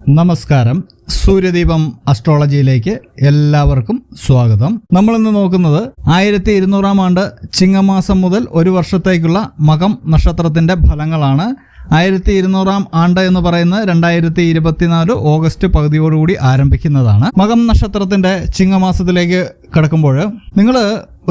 നമസ്കാരം. സൂര്യദീപം അസ്ട്രോളജിയിലേക്ക് എല്ലാവർക്കും സ്വാഗതം. നമ്മളിന്ന് നോക്കുന്നത് 1200 ആണ്ട് ചിങ്ങമാസം മുതൽ ഒരു വർഷത്തേക്കുള്ള മകം നക്ഷത്രത്തിന്റെ ഫലങ്ങളാണ്. 1200 ആണ്ട് എന്ന് പറയുന്നത് 2024 ഓഗസ്റ്റ് പകുതിയോടുകൂടി ആരംഭിക്കുന്നതാണ്. മകം നക്ഷത്രത്തിന്റെ ചിങ്ങമാസത്തിലേക്ക് കടക്കുമ്പോൾ നിങ്ങൾ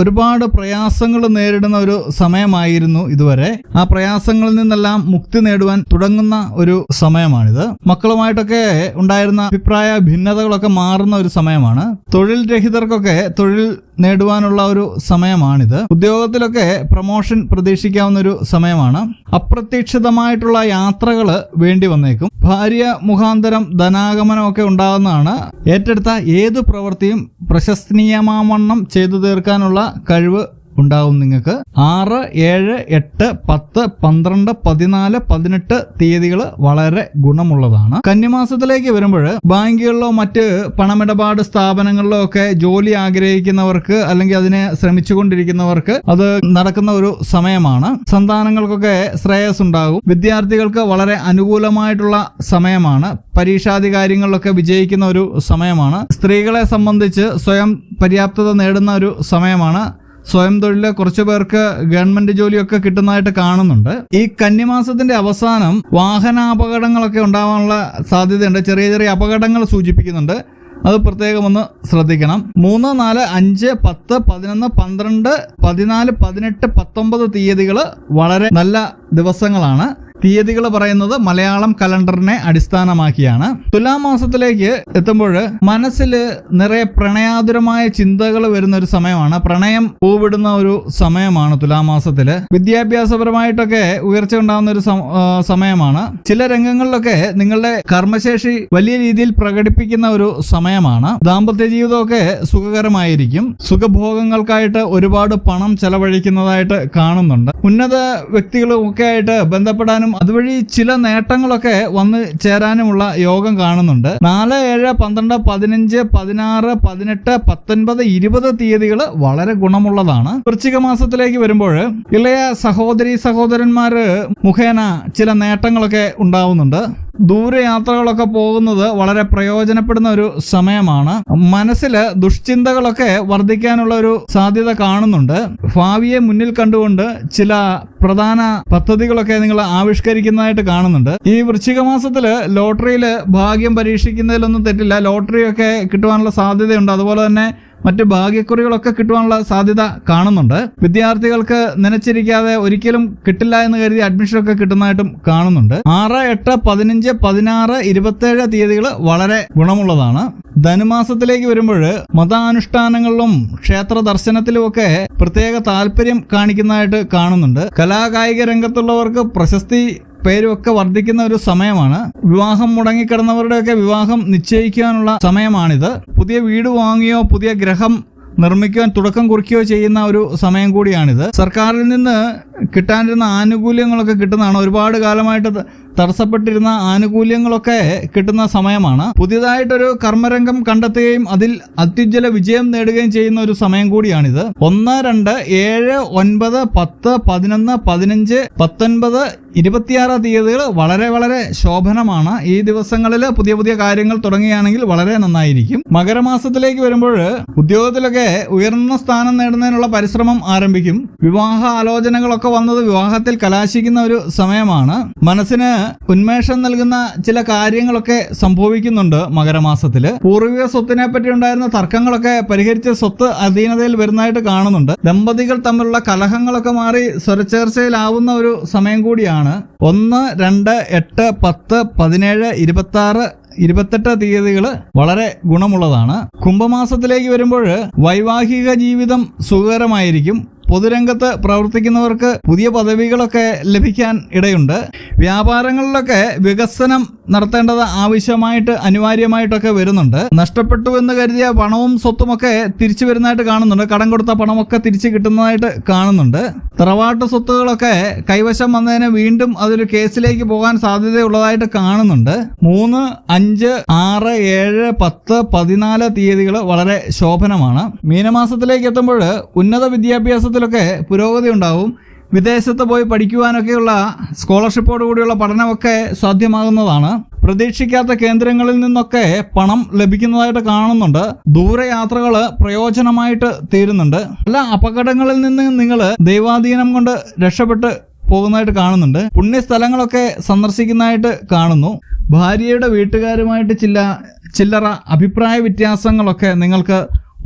ഒരുപാട് പ്രയാസങ്ങൾ നേരിടുന്ന ഒരു സമയമായിരുന്നു ഇതുവരെ. ആ പ്രയാസങ്ങളിൽ നിന്നെല്ലാം മുക്തി നേടുവാൻ തുടങ്ങുന്ന ഒരു സമയമാണിത്. മക്കളുമായിട്ടൊക്കെ ഉണ്ടായിരുന്ന അഭിപ്രായ ഭിന്നതകളൊക്കെ മാറുന്ന ഒരു സമയമാണ്. തൊഴിൽ രഹിതർക്കൊക്കെ തൊഴിൽ നേടുവാനുള്ള ഒരു സമയമാണിത്. ഉദ്യോഗത്തിലൊക്കെ പ്രമോഷൻ പ്രതീക്ഷിക്കാവുന്ന ഒരു സമയമാണ്. അപ്രതീക്ഷിതമായിട്ടുള്ള യാത്രകൾ വേണ്ടി വന്നേക്കും. ഭാര്യ മുഖാന്തരം ധനാഗമനമൊക്കെ ഉണ്ടാകുന്നതാണ്. ഏറ്റെടുത്ത ഏതു പ്രവൃത്തിയും പ്രശസ്തനീയമാവണ്ണം ചെയ്തു തീർക്കാനുള്ള കഴിവ് ഉണ്ടാവും നിങ്ങൾക്ക്. 6, 7, 8, 10, 12, 14, 18 തീയതികൾ വളരെ ഗുണമുള്ളതാണ്. കന്നിമാസത്തിലേക്ക് വരുമ്പോൾ ബാങ്കുകളിലോ മറ്റ് പണമിടപാട് സ്ഥാപനങ്ങളിലോ ഒക്കെ ജോലി ആഗ്രഹിക്കുന്നവർക്ക് അല്ലെങ്കിൽ അതിനെ ശ്രമിച്ചുകൊണ്ടിരിക്കുന്നവർക്ക് അത് നടക്കുന്ന ഒരു സമയമാണ്. സന്താനങ്ങൾക്കൊക്കെ ശ്രേയസ് ഉണ്ടാകും. വിദ്യാർത്ഥികൾക്ക് വളരെ അനുകൂലമായിട്ടുള്ള സമയമാണ്. പരീക്ഷാദി കാര്യങ്ങളിലൊക്കെ വിജയിക്കുന്ന ഒരു സമയമാണ്. സ്ത്രീകളെ സംബന്ധിച്ച് സ്വയം പര്യാപ്തത നേടുന്ന ഒരു സമയമാണ്. സ്വയം തൊഴിൽ കുറച്ചു പേർക്ക് ഗവൺമെന്റ് ജോലിയൊക്കെ കിട്ടുന്നതായിട്ട് കാണുന്നുണ്ട്. ഈ കന്നിമാസത്തിന്റെ അവസാനം വാഹനാപകടങ്ങളൊക്കെ ഉണ്ടാവാനുള്ള സാധ്യതയുണ്ട്. ചെറിയ ചെറിയ അപകടങ്ങൾ സൂചിപ്പിക്കുന്നുണ്ട്. അത് പ്രത്യേകം ഒന്ന് ശ്രദ്ധിക്കണം. 3, 4, 5, 10, 11, 12, 14, 18, 19 തീയതികൾ വളരെ നല്ല ദിവസങ്ങളാണ്. തീയതികൾ പറയുന്നത് മലയാളം കലണ്ടറിനെ അടിസ്ഥാനമാക്കിയാണ്. തുലാം മാസത്തിലേക്ക് എത്തുമ്പോൾ മനസ്സിൽ നിറയെ പ്രണയാതുരമായ ചിന്തകൾ വരുന്ന ഒരു സമയമാണ്. പ്രണയം പൂവിടുന്ന ഒരു സമയമാണ് തുലാം മാസത്തില്. വിദ്യാഭ്യാസപരമായിട്ടൊക്കെ ഉയർച്ച ഉണ്ടാകുന്ന ഒരു സമയമാണ്. ചില രംഗങ്ങളിലൊക്കെ നിങ്ങളുടെ കർമ്മശേഷി വലിയ രീതിയിൽ പ്രകടിപ്പിക്കുന്ന ഒരു സമയമാണ്. ദാമ്പത്യ ജീവിതമൊക്കെ സുഖകരമായിരിക്കും. സുഖഭോഗങ്ങൾക്കായിട്ട് ഒരുപാട് പണം ചെലവഴിക്കുന്നതായിട്ട് കാണുന്നുണ്ട്. ഉന്നത വ്യക്തികളും ഒക്കെ ആയിട്ട് ബന്ധപ്പെടാനും അതുവഴി ചില നേട്ടങ്ങളൊക്കെ വന്ന് ചേരാനുമുള്ള യോഗം കാണുന്നുണ്ട്. 4, 7, 12, 15, 16, 18, 19, 20 തീയതികൾ വളരെ ഗുണമുള്ളതാണ്. വൃശ്ചിക മാസത്തിലേക്ക് വരുമ്പോൾ ഇളയ സഹോദരന്മാര് മുഖേന ചില നേട്ടങ്ങളൊക്കെ ഉണ്ടാവുന്നുണ്ട്. ദൂരയാത്രകളൊക്കെ പോകുന്നത് വളരെ പ്രയോജനപ്പെടുന്ന ഒരു സമയമാണ്. മനസ്സിൽ ദുഷ്ചിന്തകളൊക്കെ വർദ്ധിക്കാനുള്ള ഒരു സാധ്യത കാണുന്നുണ്ട്. ഭാവിയെ മുന്നിൽ കണ്ടുകൊണ്ട് ചില പ്രധാന പദ്ധതികളൊക്കെ നിങ്ങൾ ആവിഷ്കരിക്കുന്നതായിട്ട് കാണുന്നുണ്ട്. ഈ വൃശ്ചിക മാസത്തില് ലോട്ടറിയിൽ ഭാഗ്യം പരീക്ഷിക്കുന്നതിലൊന്നും തെറ്റില്ല. ലോട്ടറിയൊക്കെ കിട്ടുവാനുള്ള സാധ്യതയുണ്ട്. അതുപോലെ തന്നെ മറ്റ് ഭാഗ്യക്കുറികളൊക്കെ കിട്ടുവാനുള്ള സാധ്യത കാണുന്നുണ്ട്. വിദ്യാർത്ഥികൾക്ക് നനച്ചിരിക്കാതെ ഒരിക്കലും കിട്ടില്ല എന്ന് കരുതി അഡ്മിഷനൊക്കെ കിട്ടുന്നതായിട്ടും കാണുന്നുണ്ട്. 6, 8, 15, 16, 27 തീയതികൾ വളരെ ഗുണമുള്ളതാണ്. ധനുമാസത്തിലേക്ക് വരുമ്പോൾ മതാനുഷ്ഠാനങ്ങളിലും ക്ഷേത്ര ദർശനത്തിലുമൊക്കെ പ്രത്യേക താല്പര്യം കാണിക്കുന്നതായിട്ട് കാണുന്നുണ്ട്. കലാകായിക രംഗത്തുള്ളവർക്ക് പ്രശസ്തി പേരുമൊക്കെ വർദ്ധിക്കുന്ന ഒരു സമയമാണ്. വിവാഹം മുടങ്ങിക്കിടന്നവരുടെയൊക്കെ വിവാഹം നിശ്ചയിക്കാനുള്ള സമയമാണിത്. പുതിയ വീട് വാങ്ങിയോ പുതിയ ഗ്രഹം നിർമ്മിക്കുവാൻ തുടക്കം കുറിക്കുകയോ ചെയ്യുന്ന ഒരു സമയം കൂടിയാണിത്. സർക്കാരിൽ നിന്ന് കിട്ടാനിരുന്ന ആനുകൂല്യങ്ങളൊക്കെ കിട്ടുന്നതാണ്. ഒരുപാട് കാലമായിട്ട് തടസ്സപ്പെട്ടിരുന്ന ആനുകൂല്യങ്ങളൊക്കെ കിട്ടുന്ന സമയമാണ്. പുതിയതായിട്ടൊരു കർമ്മരംഗം കണ്ടെത്തുകയും അതിൽ അത്യുജ്വല വിജയം നേടുകയും ചെയ്യുന്ന ഒരു സമയം കൂടിയാണിത്. 1, 2, 7, 9, 10, 11, 15, 19, 26 തീയതികൾ വളരെ വളരെ ശോഭനമാണ്. ഈ ദിവസങ്ങളിൽ പുതിയ കാര്യങ്ങൾ തുടങ്ങുകയാണെങ്കിൽ വളരെ നന്നായിരിക്കും. മകരമാസത്തിലേക്ക് വരുമ്പോൾ ഉദ്യോഗത്തിലൊക്കെ ഉയർന്ന സ്ഥാനം നേടുന്നതിനുള്ള പരിശ്രമം ആരംഭിക്കും. വിവാഹ ആലോചനകളൊക്കെ വന്നത് വിവാഹത്തിൽ കലാശിക്കുന്ന ഒരു സമയമാണ്. മനസ്സിന് ഉന്മേഷം നൽകുന്ന ചില കാര്യങ്ങളൊക്കെ സംഭവിക്കുന്നുണ്ട് മകരമാസത്തില്. പൂർവിക സ്വത്തിനെ പറ്റി ഉണ്ടായിരുന്ന തർക്കങ്ങളൊക്കെ പരിഹരിച്ച് സ്വത്ത് അധീനതയിൽ വരുന്നതായിട്ട് കാണുന്നുണ്ട്. ദമ്പതികൾ തമ്മിലുള്ള കലഹങ്ങളൊക്കെ മാറി സ്വരച്ചേർച്ചയിലാവുന്ന ഒരു സമയം കൂടിയാണ്. 1, 2, 8, 10, 17, 26, 28 തീയതികൾ വളരെ ഗുണമുള്ളതാണ്. കുംഭമാസത്തിലേക്ക് വരുമ്പോൾ വൈവാഹിക ജീവിതം സുഖകരമായിരിക്കും. പൊതുരംഗത്ത് പ്രവർത്തിക്കുന്നവർക്ക് പുതിയ പദവികളൊക്കെ ലഭിക്കാൻ ഇടയുണ്ട്. വ്യാപാരങ്ങളിലൊക്കെ വികസനം നടത്തേണ്ടത് അനിവാര്യമായിട്ടൊക്കെ വരുന്നുണ്ട്. നഷ്ടപ്പെട്ടു എന്ന് കരുതിയ പണവും സ്വത്തുമൊക്കെ തിരിച്ചു വരുന്നതായിട്ട് കാണുന്നുണ്ട്. കടം കൊടുത്ത പണമൊക്കെ തിരിച്ചു കിട്ടുന്നതായിട്ട് കാണുന്നുണ്ട്. തറവാട്ട് സ്വത്തുകളൊക്കെ കൈവശം വന്നതിന് വീണ്ടും അതൊരു കേസിലേക്ക് പോകാൻ സാധ്യതയുള്ളതായിട്ട് കാണുന്നുണ്ട്. 3, 5, 6, 7, 10, 14 തീയതികൾ വളരെ ശോഭനമാണ്. മീനമാസത്തിലേക്ക് എത്തുമ്പോൾ ഉന്നത വിദ്യാഭ്യാസത്തിലൊക്കെ പുരോഗതി ഉണ്ടാവും. വിദേശത്ത് പോയി പഠിക്കുവാനൊക്കെയുള്ള സ്കോളർഷിപ്പോട് കൂടിയുള്ള പഠനമൊക്കെ സാധ്യമാകുന്നതാണ്. പ്രതീക്ഷിക്കാത്ത കേന്ദ്രങ്ങളിൽ നിന്നൊക്കെ പണം ലഭിക്കുന്നതായിട്ട് കാണുന്നുണ്ട്. ദൂരയാത്രകൾ പ്രയോജനമായിട്ട് തീരുന്നുണ്ട്. പല അപകടങ്ങളിൽ നിന്ന് നിങ്ങൾ ദൈവാധീനം കൊണ്ട് രക്ഷപ്പെട്ട് പോകുന്നതായിട്ട് കാണുന്നുണ്ട്. പുണ്യസ്ഥലങ്ങളൊക്കെ സന്ദർശിക്കുന്നതായിട്ട് കാണുന്നു. ഭാര്യയുടെ വീട്ടുകാരുമായിട്ട് ചില്ലറ അഭിപ്രായ വ്യത്യാസങ്ങളൊക്കെ നിങ്ങൾക്ക്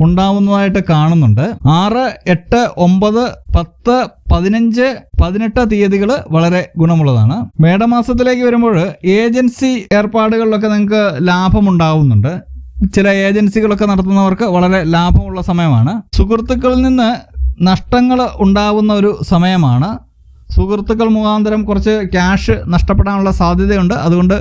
ഉണ്ടാവുന്നതായിട്ട് കാണുന്നുണ്ട്. 6, 8, 9, 10, 15, 18 തീയതികൾ വളരെ ഗുണമുള്ളതാണ്. മേടമാസത്തിലേക്ക് വരുമ്പോൾ ഏജൻസി ഏർപ്പാടുകളിലൊക്കെ നിങ്ങൾക്ക് ലാഭമുണ്ടാവുന്നുണ്ട്. ചില ഏജൻസികളൊക്കെ നടത്തുന്നവർക്ക് വളരെ ലാഭമുള്ള സമയമാണ്. സുഹൃത്തുക്കളിൽ നിന്ന് നഷ്ടങ്ങൾ ഉണ്ടാവുന്ന ഒരു സമയമാണ്. സുഹൃത്തുക്കൾ മുഖാന്തരം കുറച്ച് ക്യാഷ് നഷ്ടപ്പെടാനുള്ള സാധ്യതയുണ്ട്. അതുകൊണ്ട്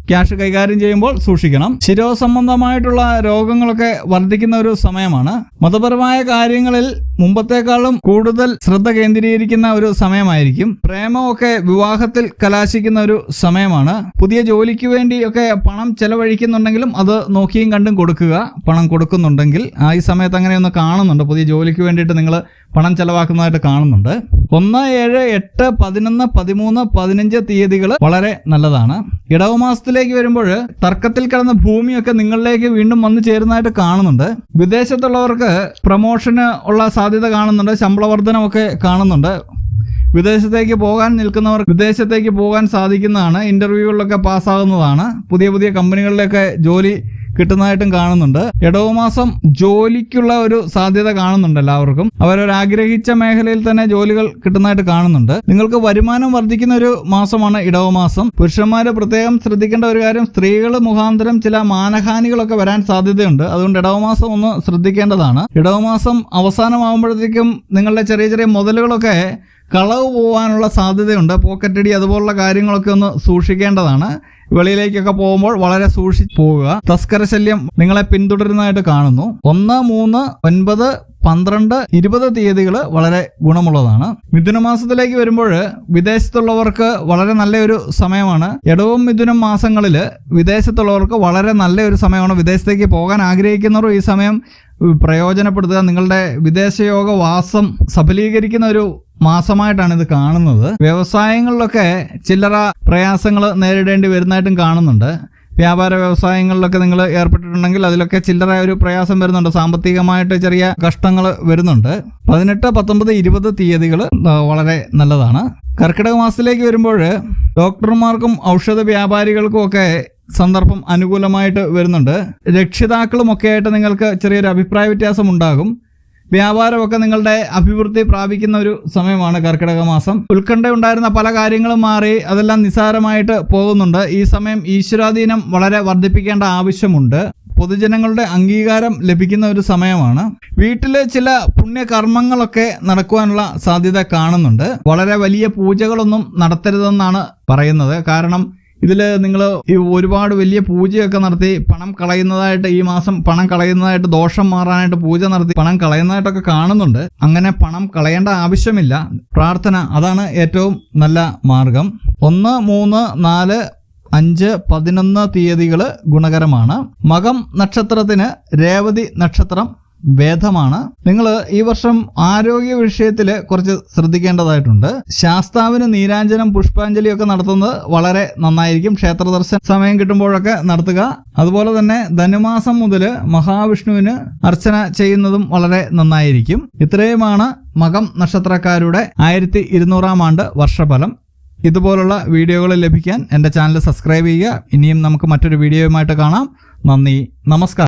ക്യാഷ് കൈകാര്യം ചെയ്യുമ്പോൾ സൂക്ഷിക്കണം. ശിരോസംബന്ധമായിട്ടുള്ള രോഗങ്ങളൊക്കെ വർദ്ധിക്കുന്ന ഒരു സമയമാണ്. മതപരമായ കാര്യങ്ങളിൽ മുമ്പത്തേക്കാളും കൂടുതൽ ശ്രദ്ധ കേന്ദ്രീകരിക്കുന്ന ഒരു സമയമായിരിക്കും. പ്രേമമൊക്കെ വിവാഹത്തിൽ കലാശിക്കുന്ന ഒരു സമയമാണ്. പുതിയ ജോലിക്ക് വേണ്ടിയൊക്കെ പണം ചെലവഴിക്കുന്നുണ്ടെങ്കിലും അത് നോക്കിയും കണ്ടും കൊടുക്കുക. പണം കൊടുക്കുന്നുണ്ടെങ്കിൽ ഈ സമയത്ത് അങ്ങനെയൊന്ന് കാണുന്നുണ്ട്. പുതിയ ജോലിക്ക് വേണ്ടിയിട്ട് നിങ്ങൾ പണം ചെലവാക്കുന്നതായിട്ട് കാണുന്നുണ്ട്. 1, 7, 8, 11, 13, 15 തീയതികൾ വളരെ നല്ലതാണ്. ഇടവമാസത്തിലേക്ക് വരുമ്പോൾ തർക്കത്തിൽ കിടന്ന ഭൂമിയൊക്കെ നിങ്ങളിലേക്ക് വീണ്ടും വന്നു ചേരുന്നതായിട്ട് കാണുന്നുണ്ട്. വിദേശത്തുള്ളവർക്ക് പ്രൊമോഷന് ഉള്ള സാധ്യത കാണുന്നുണ്ട്. ശമ്പള വർധനമൊക്കെ കാണുന്നുണ്ട്. വിദേശത്തേക്ക് പോകാൻ നിൽക്കുന്നവർ വിദേശത്തേക്ക് പോകാൻ സാധിക്കുന്നതാണ്. ഇന്റർവ്യൂകളിലൊക്കെ പാസ്സാകുന്നതാണ്. പുതിയ കമ്പനികളിലൊക്കെ ജോലി കിട്ടുന്നതായിട്ടും കാണുന്നുണ്ട്. ഇടവമാസം ജോലിക്കുള്ള ഒരു സാധ്യത കാണുന്നുണ്ട്. എല്ലാവർക്കും അവരൊരാഗ്രഹിച്ച മേഖലയിൽ തന്നെ ജോലികൾ കിട്ടുന്നതായിട്ട് കാണുന്നുണ്ട്. നിങ്ങൾക്ക് വരുമാനം വർദ്ധിക്കുന്ന ഒരു മാസമാണ് ഇടവമാസം. പുരുഷന്മാര് പ്രത്യേകം ശ്രദ്ധിക്കേണ്ട ഒരു കാര്യം, സ്ത്രീകൾ മുഖാന്തരം ചില മാനഹാനികളൊക്കെ വരാൻ സാധ്യതയുണ്ട്. അതുകൊണ്ട് ഇടവമാസം ഒന്ന് ശ്രദ്ധിക്കേണ്ടതാണ്. ഇടവമാസം അവസാനമാകുമ്പോഴത്തേക്കും നിങ്ങളുടെ ചെറിയ മുതലുകളൊക്കെ കളവ് പോകാനുള്ള സാധ്യതയുണ്ട്. പോക്കറ്റടി അതുപോലുള്ള കാര്യങ്ങളൊക്കെ ഒന്ന് സൂക്ഷിക്കേണ്ടതാണ്. വെളിയിലേക്കൊക്കെ പോകുമ്പോൾ വളരെ സൂക്ഷിച്ച് പോവുക. തസ്കര ശല്യം നിങ്ങളെ പിന്തുടരുന്നതായിട്ട് കാണുന്നു. 1, 3, 9, 12, 20 തീയതികൾ വളരെ ഗുണമുള്ളതാണ്. മിഥുനമാസത്തിലേക്ക് വരുമ്പോൾ വിദേശത്തുള്ളവർക്ക് വളരെ നല്ലൊരു സമയമാണ്. ഇടവും മിഥുനം മാസങ്ങളിൽ വിദേശത്തുള്ളവർക്ക് വളരെ നല്ലൊരു സമയമാണ്. വിദേശത്തേക്ക് പോകാൻ ആഗ്രഹിക്കുന്നവർ ഈ സമയം പ്രയോജനപ്പെടുത്തുക. നിങ്ങളുടെ വിദേശയോഗ വാസം സഫലീകരിക്കുന്ന ഒരു മാസമായിട്ടാണ് ഇത് കാണുന്നത്. വ്യവസായങ്ങളിലൊക്കെ ചില്ലറ പ്രയാസങ്ങൾ നേരിടേണ്ടി വരുന്നതായിട്ടും കാണുന്നുണ്ട്. വ്യാപാര വ്യവസായങ്ങളിലൊക്കെ നിങ്ങൾ ഏർപ്പെട്ടിട്ടുണ്ടെങ്കിൽ അതിലൊക്കെ ചില്ലറ ഒരു പ്രയാസം വരുന്നുണ്ട്. സാമ്പത്തികമായിട്ട് ചെറിയ കഷ്ടങ്ങൾ വരുന്നുണ്ട്. 18, 19, 20 തീയതികൾ വളരെ നല്ലതാണ്. കർക്കിടക മാസത്തിലേക്ക് വരുമ്പോൾ ഡോക്ടർമാർക്കും ഔഷധ വ്യാപാരികൾക്കും ഒക്കെ സന്ദർഭം അനുകൂലമായിട്ട് വരുന്നുണ്ട്. രക്ഷിതാക്കളും ഒക്കെ ആയിട്ട് നിങ്ങൾക്ക് ചെറിയൊരു അഭിപ്രായ വ്യത്യാസം ഉണ്ടാകും. വ്യാപാരമൊക്കെ നിങ്ങളുടെ അഭിവൃദ്ധി പ്രാപിക്കുന്ന ഒരു സമയമാണ് കർക്കിടക മാസം. ഉത്കണ്ഠ ഉണ്ടായിരുന്ന പല കാര്യങ്ങളും മാറി അതെല്ലാം നിസ്സാരമായിട്ട് പോകുന്നുണ്ട്. ഈ സമയം ഈശ്വരാധീനം വളരെ വർദ്ധിപ്പിക്കേണ്ട ആവശ്യമുണ്ട്. പൊതുജനങ്ങളുടെ അംഗീകാരം ലഭിക്കുന്ന ഒരു സമയമാണ്. വീട്ടിലെ ചില പുണ്യകർമ്മങ്ങളൊക്കെ നടക്കുവാനുള്ള സാധ്യത കാണുന്നുണ്ട്. വളരെ വലിയ പൂജകളൊന്നും നടത്തരുതെന്നാണ് പറയുന്നത്. കാരണം ഇതിൽ നിങ്ങൾ ഈ ഒരുപാട് വലിയ പൂജയൊക്കെ നടത്തി പണം കളയുന്നതായിട്ട്, ഈ മാസം പണം കളയുന്നതായിട്ട്, ദോഷം മാറാനായിട്ട് പൂജ നടത്തി പണം കളയുന്നതായിട്ടൊക്കെ കാണുന്നുണ്ട്. അങ്ങനെ പണം കളയേണ്ട ആവശ്യമില്ല. പ്രാർത്ഥന അതാണ് ഏറ്റവും നല്ല മാർഗം. 1, 3, 4, 5, 11 തീയതികൾ ഗുണകരമാണ്. മകം നക്ഷത്രത്തിന് രേവതി നക്ഷത്രം വേദമാണ്. നിങ്ങൾ ഈ വർഷം ആരോഗ്യ വിഷയത്തിൽ കുറച്ച് ശ്രദ്ധിക്കേണ്ടതായിട്ടുണ്ട്. ശാസ്താവിന് നീരാഞ്ജനം പുഷ്പാഞ്ജലിയൊക്കെ നടത്തുന്നത് വളരെ നന്നായിരിക്കും. ക്ഷേത്ര ദർശന സമയം കിട്ടുമ്പോഴൊക്കെ നടത്തുക. അതുപോലെ തന്നെ ധനുമാസം മുതൽ മഹാവിഷ്ണുവിന് അർച്ചന ചെയ്യുന്നതും വളരെ നന്നായിരിക്കും. ഇത്രയുമാണ് മകം നക്ഷത്രക്കാരുടെ 1200-ാം ആണ്ട് വർഷഫലം. ഇതുപോലുള്ള വീഡിയോകൾ ലഭിക്കാൻ എൻ്റെ ചാനൽ സബ്സ്ക്രൈബ് ചെയ്യുക. ഇനിയും നമുക്ക് മറ്റൊരു വീഡിയോയുമായിട്ട് കാണാം. നന്ദി, നമസ്കാരം.